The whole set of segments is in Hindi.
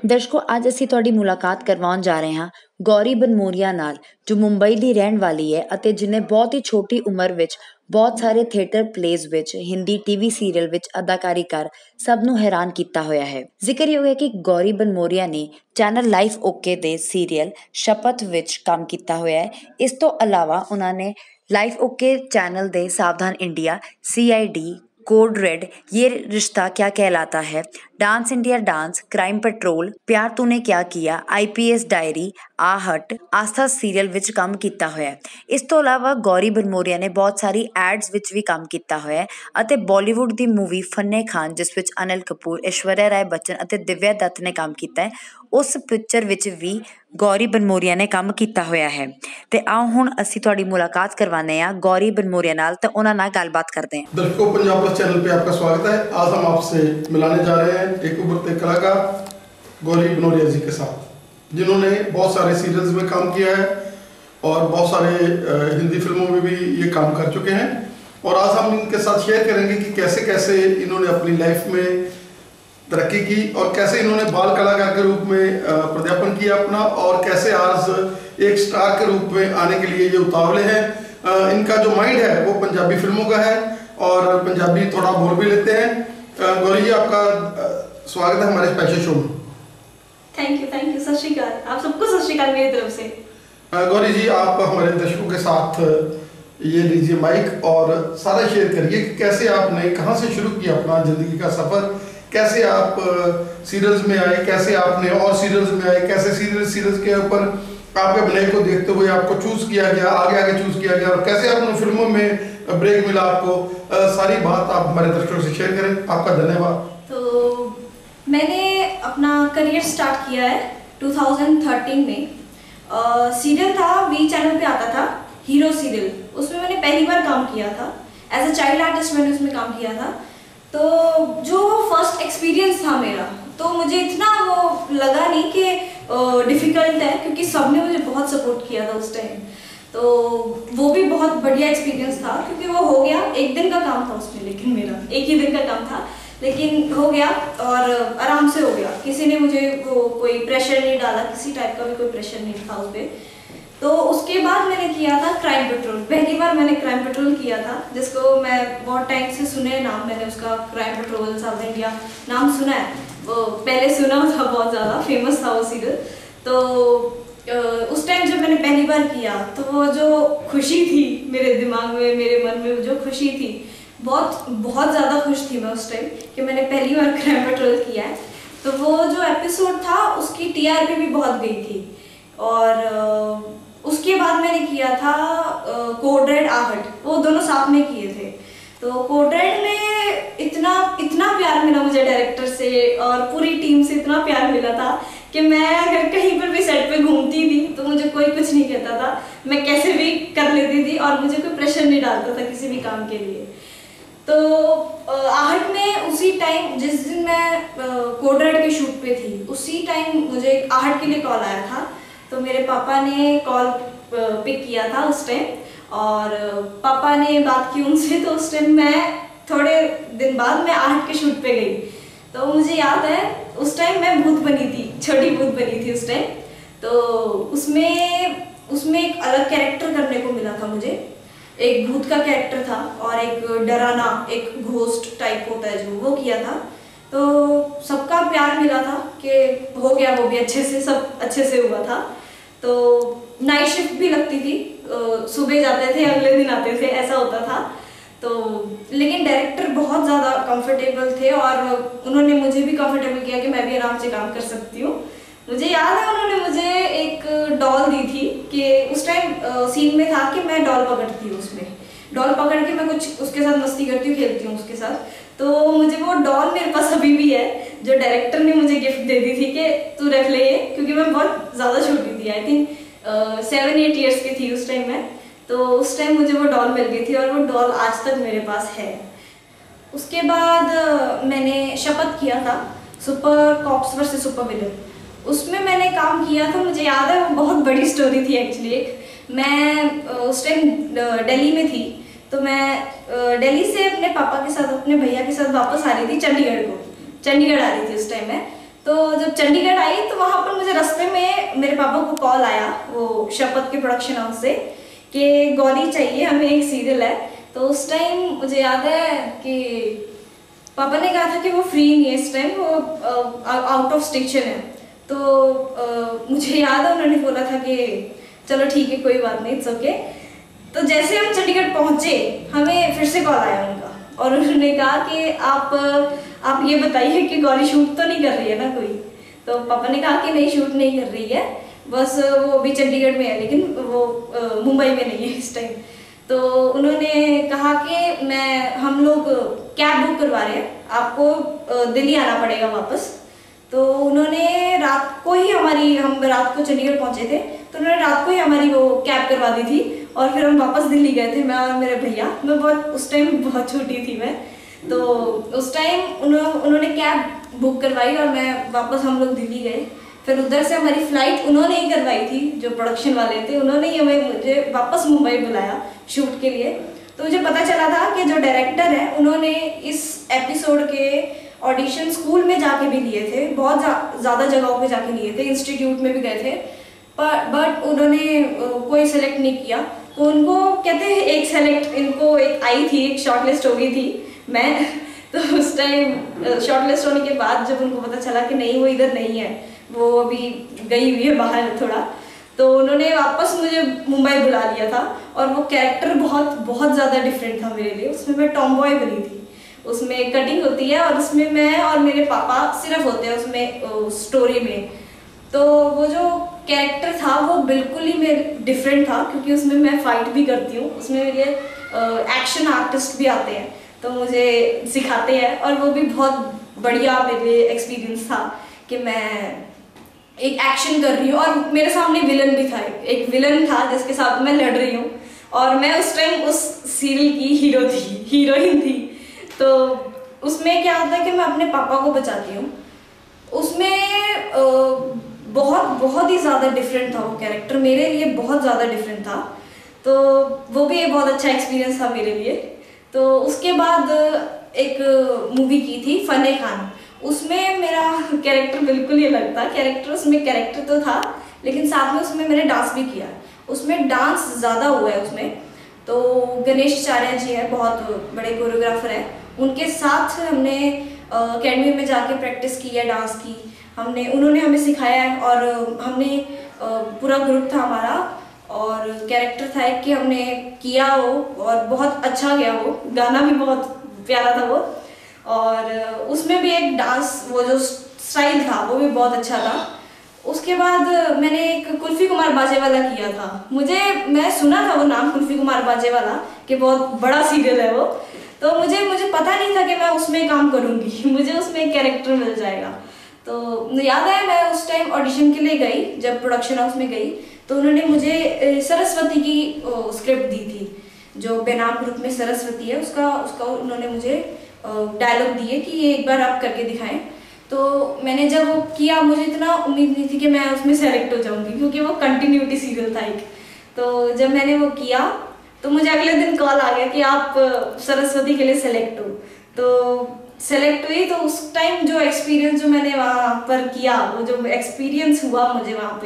ਦਰਸ਼ਕੋ ਅੱਜ ਅਸੀਂ ਤੁਹਾਡੀ ਮੁਲਾਕਾਤ ਕਰਵਾਉਣ ਜਾ ਰਹੇ ਹਾਂ ਗੌਰੀ ਬਨਮੋਰੀਆ ਨਾਲ, ਜੋ ਮੁੰਬਈ ਦੀ ਰਹਿਣ ਵਾਲੀ ਹੈ ਅਤੇ ਜਿਨੇ ਬਹੁਤ ਹੀ ਛੋਟੀ ਉਮਰ ਵਿੱਚ ਬਹੁਤ ਸਾਰੇ ਥੀਏਟਰ ਪਲੇਜ਼ ਵਿੱਚ, ਹਿੰਦੀ ਟੀਵੀ ਸੀਰੀਅਲ ਵਿੱਚ ਅਦਾਕਾਰੀ ਕਰ ਸਭ ਨੂੰ ਹੈਰਾਨ ਕੀਤਾ ਹੋਇਆ ਹੈ। ਜ਼ਿਕਰਯੋਗ ਹੈ ਕਿ ਗੌਰੀ ਬਨਮੋਰੀਆ ਨੇ ਚੈਨਲ ਲਾਈਫ ਓਕੇ ਦੇ ਸੀਰੀਅਲ ਸ਼ਪਥ ਵਿੱਚ ਕੰਮ ਕੀਤਾ ਹੋਇਆ ਹੈ। ਇਸ ਤੋਂ ਇਲਾਵਾ ਉਹਨਾਂ ਨੇ ਲਾਈਫ ओके चैनल दे सावधान इंडिया, CID, कोड रेड, ये रिश्ता क्या कहलाता है, dance India dance, crime petrol, प्यार तूने क्या किया, IPS डायरी, आहट, आस्था सीरीअल विच काम किया होया है। इस तो इलावा गौरी बरमोरिया ने बहुत सारी एड्स विच भी काम किया होया है ਅਤੇ ਬਾਲੀਵੁੱਡ ਦੀ ਮੂਵੀ ਫੰਨੇ ਖਾਨ, ਜਿਸ ਵਿੱਚ ਅਨਿਲ ਕਪੂਰ, ਐਸ਼ਵਰਿਆ ਰਾਏ ਬੱਚਨ ਅਤੇ ਦਿਵਿਆ ਦੱਤ ਨੇ ਕੰਮ ਕੀਤਾ ਹੈ, ਉਸ ਪਿਕਚਰ ਵਿੱਚ ਵੀ ਗੌਰੀ ਬਨਮੋਰੀਆ ਨੇ ਕੰਮ ਕੀਤਾ ਹੋਇਆ ਹੈ। ਤੇ ਆਓ ਹੁਣ ਅਸੀਂ ਤੁਹਾਡੀ ਮੁਲਾਕਾਤ करवाने हैं गौरी बनमोरिया नाल, तो उन्होंने गलबात करते हैं। दर्शकों, पंजाब प्लस चैनल पे आपका स्वागत है। आज हम आपसे मिलाने जा रहे हैं एक उभरते कलाकार गौरी बनमोरिया जी के साथ, जिन्होंने बहुत सारे सीरियल्स में काम किया है और बहुत सारे हिंदी फिल्मों में भी ये काम कर चुके हैं। और आज हम इनके साथ शेयर करेंगे कि कैसे कैसे इन्होंने अपनी लाइफ में तरक्की की और कैसे इन्होंने बाल कलाकार के रूप में प्रदापन किया अपना, और कैसे आज एक स्टार के रूप में आने के लिए ये उतावले हैं। इनका जो माइंड है वो पंजाबी फिल्मों का है और पंजाबी थोड़ा बोल भी लेते हैं। गौरी जी, आपका स्वागत है हमारे स्पेशल शो में। थैंक यू, सत श्री अकाल। आप सबको सत श्री अकाल मेरी तरफ से। गौरी जी, आप हमारे दर्शकों के साथ ये लीजिए माइक और सारा शेयर करिए कि कैसे आपने कहाँ से शुरू किया अपना ज़िंदगी का सफ़र, कैसे आप सीरियल्स में आए, कैसे आपने और सीरियल्स में आए, कैसे सीरियल्स के ऊपर आपके अभिनय को देखते हुए आपको चूज किया गया, आगे चूज किया गया, और कैसे आपने फिल्मों में ब्रेक मिला आपको। सारी बात आप हमारे दर्शकों से शेयर करें। आपका धन्यवाद। तो मैंने अपना करियर स्टार्ट किया है 2013 में। सीरियल था, वी चैनल पे आता था हीरो सीरियल, उसमें मैंने पहली बार काम किया था। एज अ चाइल्ड आर्टिस्ट मैंने उसमें काम किया था। तो जो फर्स्ट एक्सपीरियंस था मेरा, तो मुझे इतना वो लगा नहीं कि डिफ़िकल्ट है, क्योंकि सबने मुझे बहुत सपोर्ट किया था उस टाइम। तो वो भी बहुत बढ़िया एक्सपीरियंस था, क्योंकि वो हो गया। एक दिन का काम था उसमें, लेकिन मेरा एक ही दिन का काम था, लेकिन हो गया और आराम से हो गया। किसी ने मुझे वो कोई प्रेशर नहीं डाला, किसी टाइप का भी कोई प्रेशर नहीं था उस पर। तो उसके बाद मैंने किया था क्राइम पेट्रोल। पहली बार मैंने क्राइम पेट्रोल किया था, जिसको मैं बहुत टाइम से सुने नाम, मैंने उसका क्राइम पेट्रोल साउथ इंडिया नाम सुना है। वो पहले सुना था, बहुत ज़्यादा फेमस था वो सीरियल। तो उस टाइम जब मैंने पहली बार किया, तो वो जो खुशी थी मेरे दिमाग में, मेरे मन में जो खुशी थी, बहुत ज़्यादा खुश थी मैं उस टाइम कि मैंने पहली बार क्राइम पेट्रोल किया है। तो वो जो एपिसोड था उसकी TRP भी बहुत गई थी। और उसके बाद मैंने किया था कोड रेड, आहट, वो दोनों साथ में किए थे। तो कोड रेड में इतना प्यार मिला मुझे डायरेक्टर से और पूरी टीम से, इतना प्यार मिला था कि मैं अगर कहीं पर भी सेट पे घूमती थी तो मुझे कोई कुछ नहीं कहता था, मैं कैसे भी कर लेती थी और मुझे कोई प्रेशर नहीं डालता था किसी भी काम के लिए। तो आहट में उसी टाइम, जिस दिन मैं कोड रेड के शूट पे थी, उसी टाइम मुझे आहट के लिए कॉल आया था। तो मेरे पापा ने कॉल पिक किया था उस टाइम, और पापा ने बात की उनसे। तो उस टाइम मैं थोड़े दिन बाद मैं आहट के शूट पे गई। तो मुझे याद है उस टाइम मैं भूत बनी थी, छोटी भूत बनी थी उस टाइम। तो उसमें एक अलग कैरेक्टर करने को मिला था मुझे। एक भूत का कैरेक्टर था और एक डराना, एक घोस्ट टाइप होता है जो, वो किया था। तो सबका प्यार मिला था कि हो गया, वो भी अच्छे से, सब अच्छे से हुआ था। तो नाइट शिफ्ट भी लगती थी, सुबह जाते थे अगले दिन आते थे, ऐसा होता था। तो लेकिन डायरेक्टर बहुत ज़्यादा कंफर्टेबल थे और उन्होंने मुझे भी कंफर्टेबल किया कि मैं भी आराम से काम कर सकती हूँ। मुझे याद है उन्होंने मुझे एक डॉल दी थी कि उस टाइम सीन में था कि मैं डॉल पकड़ती हूँ, उसमें डॉल पकड़ के मैं कुछ उसके साथ मस्ती करती हूँ, खेलती हूँ उसके साथ। तो मुझे वो डॉल मेरे पास अभी भी है, जो डायरेक्टर ने मुझे गिफ्ट दे दी थी कि तू रख ले ये, क्योंकि मैं बहुत ज़्यादा छोटी थी, आई थिंक 7-8 ईयर्स की थी उस टाइम में। तो उस टाइम मुझे वो डॉल मिल गई थी और वो डॉल आज तक मेरे पास है। उसके बाद मैंने शपथ किया था, super cops versus super villain. उसमें मैंने काम किया था, मुझे याद है वो बहुत बड़ी स्टोरी थी एक्चुअली। मैं उस टाइम दिल्ली में थी, तो मैं दिल्ली से अपने पापा के साथ, अपने भैया के साथ वापस आ रही थी चंडीगढ़ आ रही थी उस टाइम में। तो जब चंडीगढ़ आई तो वहाँ पर मुझे रास्ते में मेरे पापा को कॉल आया, वो शपथ के प्रोडक्शन हाउस से, कि गौरी चाहिए हमें, एक सीरियल है। तो उस टाइम मुझे याद है कि पापा ने कहा था कि वो फ्री नहीं है इस टाइम, वो आउट ऑफ स्टेशन है। तो मुझे याद है उन्होंने बोला था कि चलो ठीक है कोई बात नहीं, इट्स ओके। तो जैसे हम चंडीगढ़ पहुँचे हमें फिर से कॉल आया उनका, और उन्होंने कहा कि आप ये बताइए कि गौरी शूट तो नहीं कर रही है ना कोई। तो पापा ने कहा कि नहीं शूट नहीं कर रही है, बस वो अभी चंडीगढ़ में है लेकिन वो मुंबई में नहीं है इस टाइम। तो उन्होंने कहा कि हम लोग कैब बुक करवा रहे हैं, आपको दिल्ली आना पड़ेगा वापस। तो उन्होंने रात को ही हम रात को चंडीगढ़ पहुंचे थे, तो उन्होंने रात को ही हमारी वो कैब करवा दी थी और फिर हम वापस दिल्ली गए थे, मैं और मेरे भैया। उस टाइम बहुत छोटी थी मैं, तो उस टाइम उन्होंने कैब बुक करवाई और हम लोग दिल्ली गए। फिर उधर से हमारी फ्लाइट उन्होंने ही करवाई थी, जो प्रोडक्शन वाले थे उन्होंने ही मुझे वापस मुंबई बुलाया शूट के लिए। तो मुझे पता चला था कि जो डायरेक्टर है उन्होंने इस एपिसोड के ऑडिशन स्कूल में जाके भी लिए थे, बहुत ज़्यादा जगहों पे जाके लिए थे, इंस्टीट्यूट में भी गए थे, बट उन्होंने कोई सेलेक्ट नहीं किया। तो उनको कहते हैं इनको एक आई थी, एक शॉर्टलिस्ट हो गई थी मैं। तो उस टाइम शॉर्टलिस्ट होने के बाद जब उनको पता चला कि नहीं वो इधर नहीं है, वो अभी गई हुई है बाहर थोड़ा, तो उन्होंने वापस मुझे मुंबई बुला लिया था। और वो कैरेक्टर बहुत ज़्यादा डिफरेंट था मेरे लिए। उसमें मैं टॉम बॉय बनी थी, उसमें कटिंग होती है और उसमें मैं और मेरे पापा सिर्फ होते हैं उसमें स्टोरी में। तो वो जो कैरेक्टर था वो बिल्कुल ही मेरे डिफरेंट था, क्योंकि उसमें मैं फाइट भी करती हूँ, उसमें मेरे एक्शन आर्टिस्ट भी आते हैं तो मुझे सिखाते हैं, और वो भी बहुत बढ़िया मेरे लिए एक्सपीरियंस था कि मैं एक एक्शन कर रही हूँ और मेरे सामने विलन भी था, एक विलन था जिसके साथ मैं लड़ रही हूँ, और मैं उस टाइम उस सीरियल की हीरोइन थी। तो उसमें क्या होता है कि मैं अपने पापा को बचाती हूँ। उसमें बहुत ही ज़्यादा डिफरेंट था वो कैरेक्टर, मेरे लिए बहुत ज़्यादा डिफरेंट था। तो वो भी एक बहुत अच्छा एक्सपीरियंस था मेरे लिए। तो उसके बाद एक मूवी की थी फने खान, उसमें मेरा कैरेक्टर बिल्कुल ही अलग था। उसमें कैरेक्टर तो था लेकिन साथ में उसमें मैंने डांस भी किया, उसमें डांस ज़्यादा हुआ है उसमें। तो गणेश आचार्य जी है, बहुत बड़े कोरियोग्राफर हैं, उनके साथ हमने अकेडमी में जाके प्रैक्टिस की है डांस की, उन्होंने हमें सिखाया है। और हमने पूरा ग्रुप था हमारा और कैरेक्टर था कि हमने किया वो, और बहुत अच्छा गया वो, गाना भी बहुत प्यारा था वो, और उसमें भी एक डांस वो जो स्टाइल था वो भी बहुत अच्छा था। उसके बाद मैंने एक कुल्फी कुमार बाजेवाला किया था। मैं सुना था वो नाम कुल्फी कुमार बाजेवाला कि बहुत बड़ा सीरियल है वो, तो मुझे पता नहीं था कि मैं उसमें काम करूँगी, मुझे उसमें एक कैरेक्टर मिल जाएगा। तो याद है मैं उस टाइम ऑडिशन के लिए गई, जब प्रोडक्शन हाउस में गई तो उन्होंने मुझे सरस्वती की स्क्रिप्ट दी थी, जो बेनाम ग्रुप में सरस्वती है उसका उन्होंने मुझे डायलॉग दिए कि ये एक बार आप करके दिखाएं। तो मैंने जब वो किया, मुझे इतना उम्मीद नहीं थी कि मैं उसमें सेलेक्ट हो जाऊंगी, क्योंकि वो कंटिन्यूटी सीरियल था एक। तो जब मैंने वो किया तो मुझे अगले दिन कॉल आ गया कि आप सरस्वती के लिए सेलेक्ट हो। तो सेलेक्ट हुई, तो उस टाइम जो एक्सपीरियंस जो मैंने वहाँ पर किया, वो जो एक्सपीरियंस हुआ मुझे वहाँ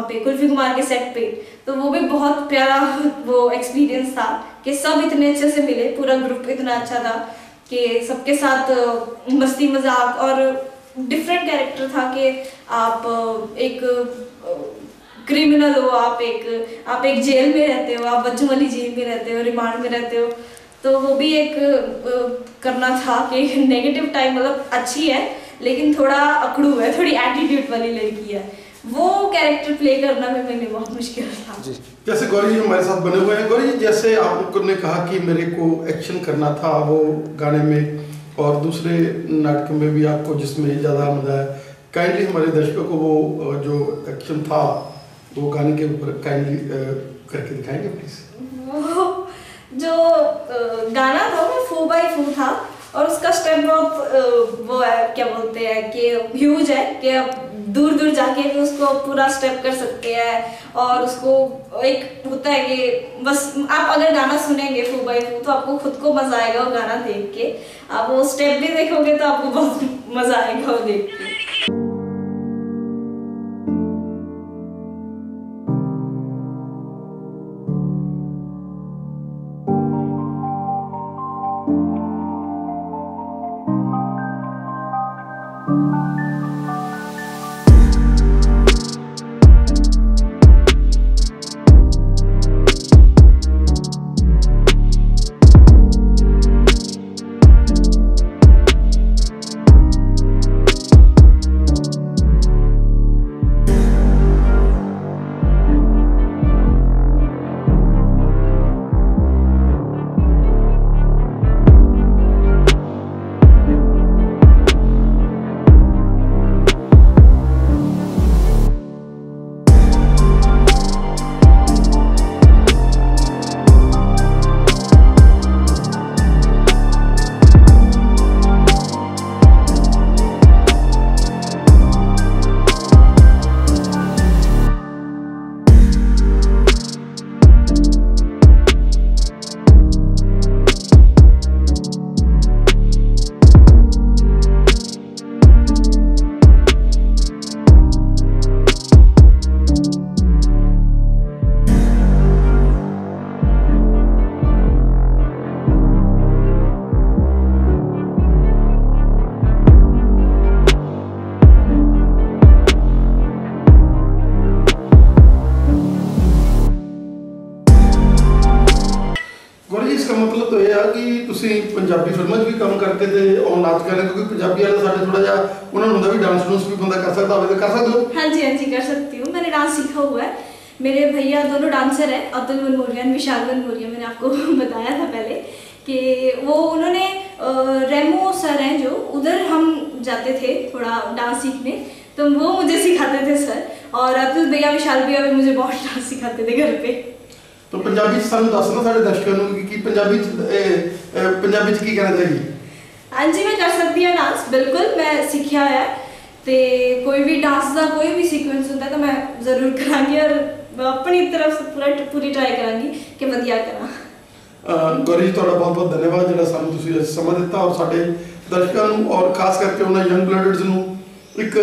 पे कुल्फी कुमार के सेट पे, तो वो भी बहुत प्यारा वो एक्सपीरियंस था कि सब इतने अच्छे से मिले, पूरा ग्रुप इतना अच्छा था कि सबके साथ मस्ती मजाक, और डिफरेंट कैरेक्टर था कि आप एक क्रिमिनल हो, आप एक जेल में रहते हो, आप बच्चों वाली जेल में रहते हो, रिमांड में रहते हो। तो वो भी एक करना था कि नेगेटिव टाइप, मतलब अच्छी है लेकिन थोड़ा अकड़ू है, थोड़ी एटीट्यूड वाली लड़की है, वो कैरेक्टर प्ले करना भी मेरे लिए बहुत मुश्किल था। जैसे गौरी जी हमारे साथ बने हुए हैं, गौरी जी जैसे आप लोगों ने कहा कि मेरे को एक्शन करना था वो गाने में, और दूसरे नाटक में भी आपको जिसमें ज़्यादा मजा है, काइंडली हमारे दर्शकों को वो जो एक्शन था वो गाने के ऊपर काइंडली करके दिखाएंगे प्लीज। वो जो गाना था वो 4x4 था, और उसका स्टेप बहुत वो है, क्या बोलते हैं कि ह्यूज है, कि आप दूर दूर जाके भी उसको पूरा स्टेप कर सकते हैं। और उसको एक होता है कि बस आप अगर गाना सुनेंगे फू बाई फू तो आपको खुद को मजा आएगा वो गाना देख के। आप वो स्टेप भी देखोगे तो आपको बहुत मजा आएगा वो देख के। इसका मतलब तो यह है कि ਤੁਸੀਂ ਪੰਜਾਬੀ ਫਿਲਮਾਂ 'ਚ ਵੀ ਕੰਮ ਕਰਕੇ ਤੇ ਔਰ ਨਾਚ ਕਰਦੇ, ਕਿਉਂਕਿ ਪੰਜਾਬੀ ਵਾਲੇ ਸਾਡੇ ਥੋੜਾ ਜਿਹਾ ਉਹਨਾਂ ਨੂੰ ਹੁੰਦਾ ਵੀ डांस डूंस भी बंदा कर सकता होवे, तो कर सकते हो? हाँ जी कर सकती हूँ। मैंने डांस सीखा हुआ है। मेरे भैया दोनों डांसर हैं, अतुल बनमोरिया, विशाल बनमोरिया। मैंने आपको बताया था पहले कि वो उन्होंने रेमो सर हैं जो, उधर हम जाते थे थोड़ा डांस सीखने, तो वो मुझे सिखाते थे सर। और अतुल भैया विशाल भैया भी मुझे बहुत डांस सिखाते थे घर पे। तो पंजाबी सानू दस ना साडे दर्शकों ਨੂੰ कि पंजाबी पंजाबी की कहना चाहिए? हाँ जी मैं कर सकती हूँ डांस, बिल्कुल मैं सीखा है। तो कोई भी डांस का कोई भी सीक्वेंस होता है तो मैं जरूर करांगी और अपनी तरफ से पूरी ट्राई करांगी कि वधिया करा। गौरी जी ਤੁਹਾਡਾ ਬਹੁਤ ਬਹੁਤ ਧੰਨਵਾਦ ਜਿਹੜਾ ਸਾਨੂੰ ਤੁਸੀਂ ਅੱਜ ਸਮਾਂ ਦਿੱਤਾ ਔਰ ਸਾਡੇ ਦਰਸ਼ਕਾਂ ਨੂੰ ਔਰ ਖਾਸ ਕਰਕੇ ਉਹਨਾਂ ਯੰਗ ਬਲੱਡਰਸ ਨੂੰ ਇੱਕ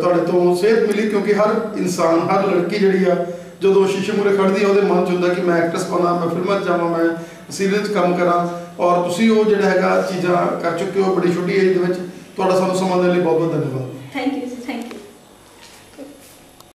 ਤੁਹਾਡੇ ਤੋਂ ਸੇਧ ਮਿਲੀ, ਕਿਉਂਕਿ ਹਰ ਇਨਸਾਨ, ਹਰ ਲੜਕੀ ਜਿਹੜੀ ਆ ਜਦੋਂ ਸ਼ੀਸ਼ੇ ਮੂਹਰੇ ਖੜਦੀ ਆ ਉਹਦੇ ਮਨ 'ਚ ਹੁੰਦਾ ਕਿ ਮੈਂ ਐਕਟਰਸ ਬਣਾ, ਮੈਂ ਫਿਲਮਾਂ 'ਚ ਜਾਵਾਂ, ਮੈਂ ਸੀਰੀਅਲ 'ਚ ਕੰਮ ਕਰਾਂ। ਔਰ ਤੁਸੀਂ ਉਹ ਜਿਹੜਾ ਹੈਗਾ ਚੀਜ਼ਾਂ ਕਰ ਚੁੱਕੇ ਹੋ ਬੜੀ ਛੋਟੀ ਏਜ ਦੇ ਵਿੱਚ। ਤੁਹਾਡਾ ਸਾਨੂੰ ਸਮਾਂ ਦੇਣ ਲਈ ਬਹੁਤ ਬਹੁਤ ਧੰਨਵਾਦ।